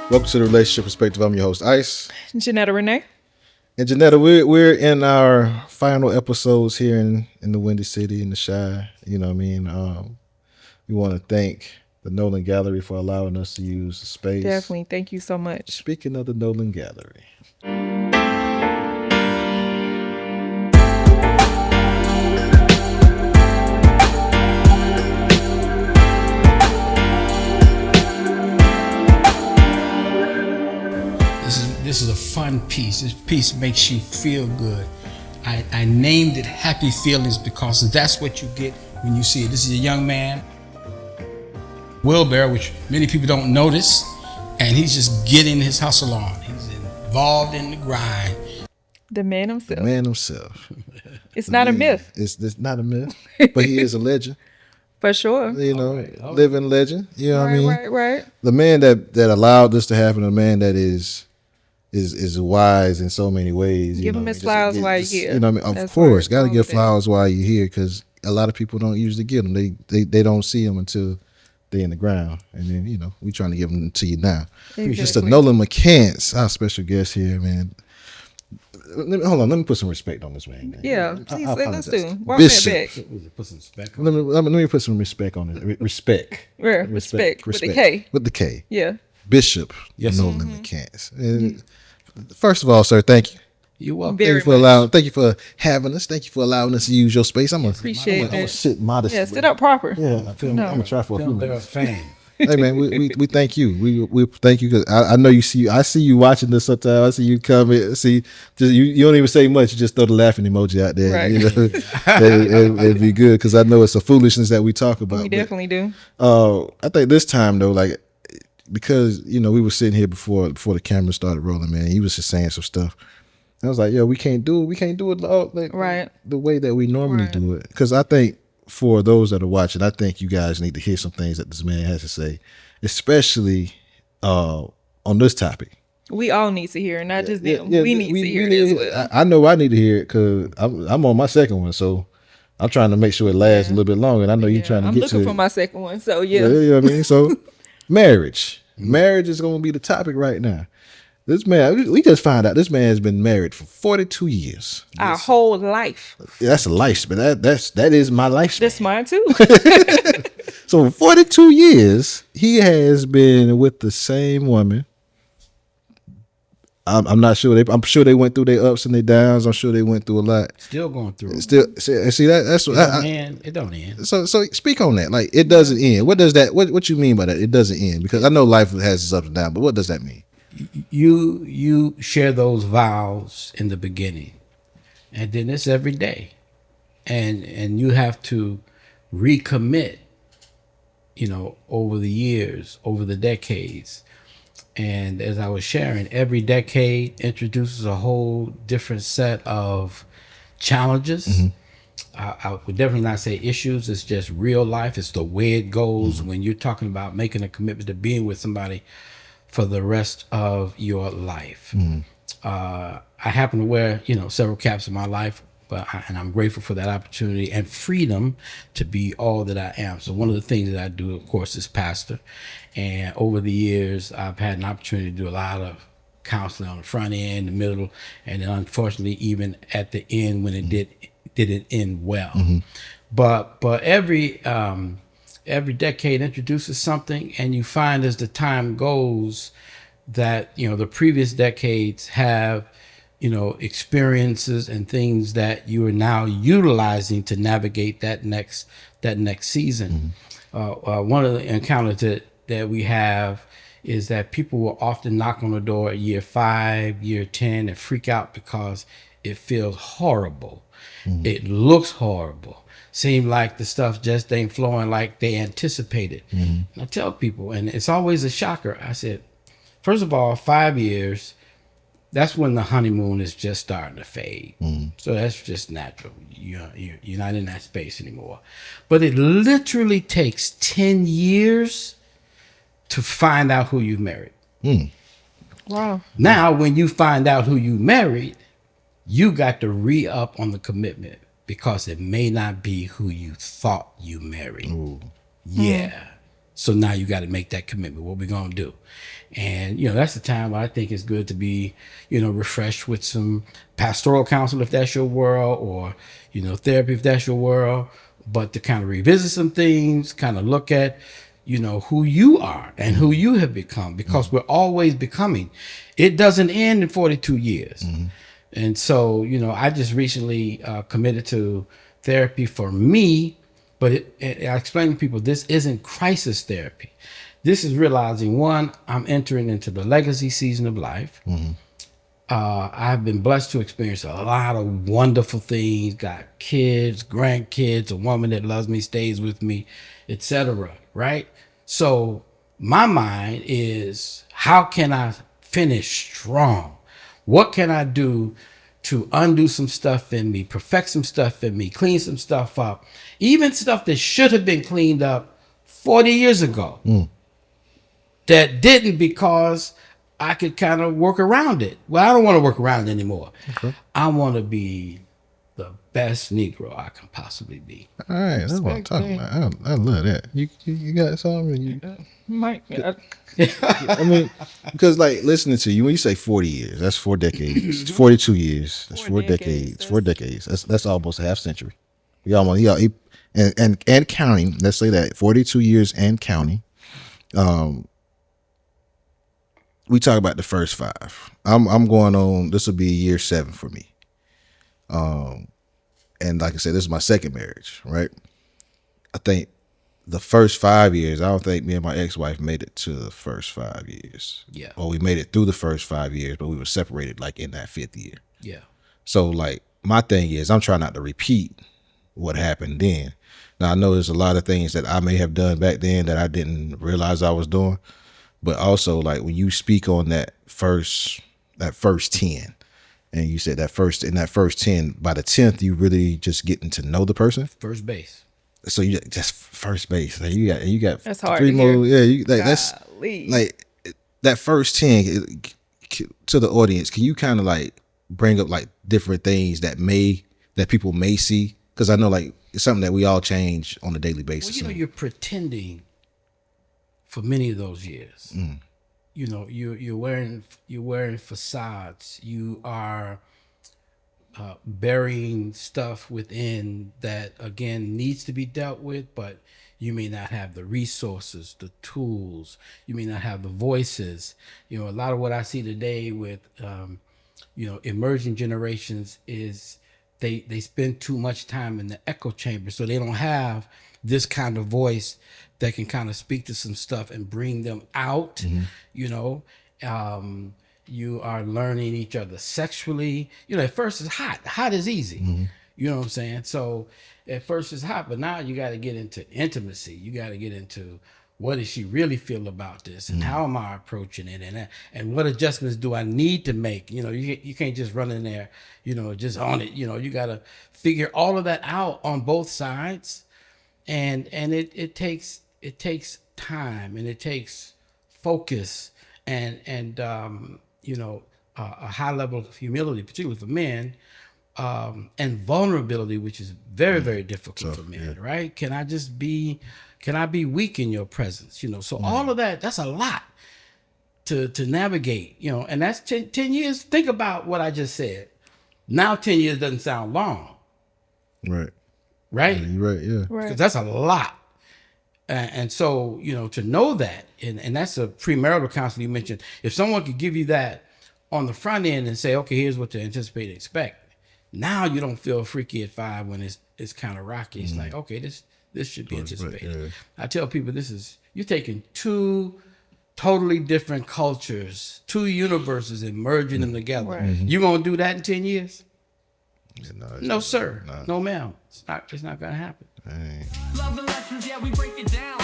Welcome to the Relationship Perspective. I'm your host, IICE Genetta Renee. And Genetta, we're in our final episodes here in the Windy City, in the Chi. You know what I mean? We want to thank the Nolan Gallery for allowing us to use the space. Definitely. Thank you so much. Speaking of the Nolan Gallery. This is a fun piece. This piece makes you feel good. I named it Happy Feelings because that's what you get when you see it. This is a young man, wheelbarrow, which many people don't notice, and he's just getting his hustle on. He's involved in the grind. The man himself. The man himself. It's not a myth. It's not a myth, but he is a legend. For sure. You know, living legend. You know what I mean? Right. The man that allowed this to happen, the man that is wise in so many ways. Give him his flowers while you're here. You know what I mean? Of course, got to give flowers while you're here, because a lot of people don't usually get them. They don't see them until they're in the ground, and then we trying to give them to you now. Exactly. Mr. Nolan McCants, our special guest here, man. Hold on, let me put some respect on this man. Yeah, please, let's do. Bishop. Put some respect on let me put some respect on it. Respect. Respect. With the K. With the K. Yeah. Bishop Nolan McCants. And first of all, sir, thank you. You're welcome. Thank you for having us. Thank you for allowing us to use your space. I'm gonna sit modestly. Yeah, sit up proper. Yeah, I'm gonna try for a few minutes. Fan. Hey man, we thank you. We thank you, because I know you see. I see you watching this sometimes. I see you comment. See, just you don't even say much. You just throw the laughing emoji out there. Right. It'd be good, because I know it's a foolishness that we talk about. We definitely do. I think this time though, like, because we were sitting here before the camera started rolling, man. He was just saying some stuff. I was like, yo, we can't do it all, like, right, the way that we normally do it. Because I think for those that are watching, I think you guys need to hear some things that this man has to say, especially on this topic. We all need to hear it, not just them. We need to hear it as well. I know I need to hear it, because I'm on my second one, so I'm trying to make sure it lasts a little bit longer. And I know you're trying to get to it. I'm looking for my second one, so yeah. You know what I mean? So marriage is going to be the topic right now. This man, we just found out this man has been married for 42 years. Our whole life. That's a lifespan. That is my lifespan. That's mine too. So 42 years, he has been with the same woman. I'm not sure. I'm sure they went through their ups and their downs. I'm sure they went through a lot. Still going through. See that's what it don't end. So speak on that. Like, it doesn't end. What does that? What you mean by that? It doesn't end, because I know life has its ups and downs, but what does that mean? You share those vows in the beginning, and then it's every day, and you have to recommit, over the years, over the decades. And as I was sharing, every decade introduces a whole different set of challenges. Mm-hmm. I would definitely not say issues. It's just real life. It's the way it goes when you're talking about making a commitment to being with somebody for the rest of your life. I happen to wear, several caps in my life, and I'm grateful for that opportunity and freedom to be all that I am. So one of the things that I do, of course, is pastor. And over the years, I've had an opportunity to do a lot of counseling on the front end, the middle, and then unfortunately, even at the end when it didn't end well. Mm-hmm. But every decade introduces something, and you find as the time goes that the previous decades have experiences and things that you are now utilizing to navigate that next season. Mm-hmm. One of the encounters that we have is that people will often knock on the door at year 5, year 10, and freak out because it feels horrible. Mm-hmm. It looks horrible. Seem like the stuff just ain't flowing like they anticipated. Mm-hmm. And I tell people, and it's always a shocker, I said, first of all, 5 years, that's when the honeymoon is just starting to fade. Mm-hmm. So that's just natural. You're not in that space anymore. But it literally takes 10 years to find out who you married. Mm. Wow. Now, when you find out who you married, you got to re-up on the commitment, because it may not be who you thought you married. Ooh. Yeah. So now you got to make that commitment. What we going to do? And, that's the time I think it's good to be, refreshed with some pastoral counsel if that's your world, or, therapy if that's your world, but to kind of revisit some things, kind of look at, who you are and who you have become, because we're always becoming. It doesn't end in 42 years. And so, I just recently committed to therapy for me, but I explain to people, this isn't crisis therapy. This is realizing, one, I'm entering into the legacy season of life. I've been blessed to experience a lot of wonderful things, got kids, grandkids, a woman that loves me, stays with me, etc. Right? So my mind is, how can I finish strong? What can I do to undo some stuff in me, perfect some stuff in me, clean some stuff up, even stuff that should have been cleaned up 40 years ago that didn't, because I could kind of work around it. Well, I don't want to work around it anymore. Okay. I want to be the best Negro I can possibly be. All right, that's what I'm talking about. I love that. You got something? Mike, I mean, because like listening to you, when you say 40 years, that's 4 decades. 42 years, that's 4 decades. 4 decades. That's almost a half century. And counting. Let's say that 42 years and counting. We talk about the first 5. I'm going on. This will be year 7 for me. And like I said, this is my second marriage, right? I think the first 5 years, I don't think me and my ex-wife made it to the first 5 years. Yeah. Or we made it through the first 5 years, but we were separated like in that 5th year. Yeah. So like my thing is, I'm trying not to repeat what happened then. Now I know there's a lot of things that I may have done back then that I didn't realize I was doing, but also like when you speak on that first 10. And you said that first 10, by the 10th, you really just getting to know the person. First base. So you just first base. Like you got that's hard 3 to more. hear. Yeah, that's like that first 10 to the audience. Can you kind of like bring up like different things that people may see? Because I know like it's something that we all change on a daily basis. Well, you're pretending for many of those years. You're wearing facades. You are burying stuff within that, again, needs to be dealt with, but you may not have the resources, the tools. You may not have the voices. A lot of what I see today with emerging generations is they spend too much time in the echo chamber, so they don't have this kind of voice that can kind of speak to some stuff and bring them out. You are learning each other sexually. At first it's hot is easy. You know what I'm saying? So at first it's hot, but now you got to get into intimacy. You got to get into, what does she really feel about this, and how am I approaching it, and what adjustments do I need to make? You can't just run in there, just on it. You got to figure all of that out on both sides. And it takes time, and it takes focus, and a high level of humility, particularly for men, and vulnerability, which is very, very difficult for men. Yeah. Right? Can I be weak in your presence? So all of that's a lot to navigate. And that's 10 years. Think about what I just said. Now 10 years doesn't sound long. Right. Right? Yeah, you're right, yeah. Because that's a lot. And so, to know that, and that's a premarital counseling you mentioned. If someone could give you that on the front end and say, okay, here's what to anticipate and expect. Now you don't feel freaky at 5 when it's kind of rocky. It's like, okay, this should be anticipated. Yeah. I tell people you're taking 2 totally different cultures, 2 universes, and merging them together. Right. You gonna do that in 10 years? No, sir. No, ma'am. It's not gonna happen. Love the lessons, yeah, we break it down.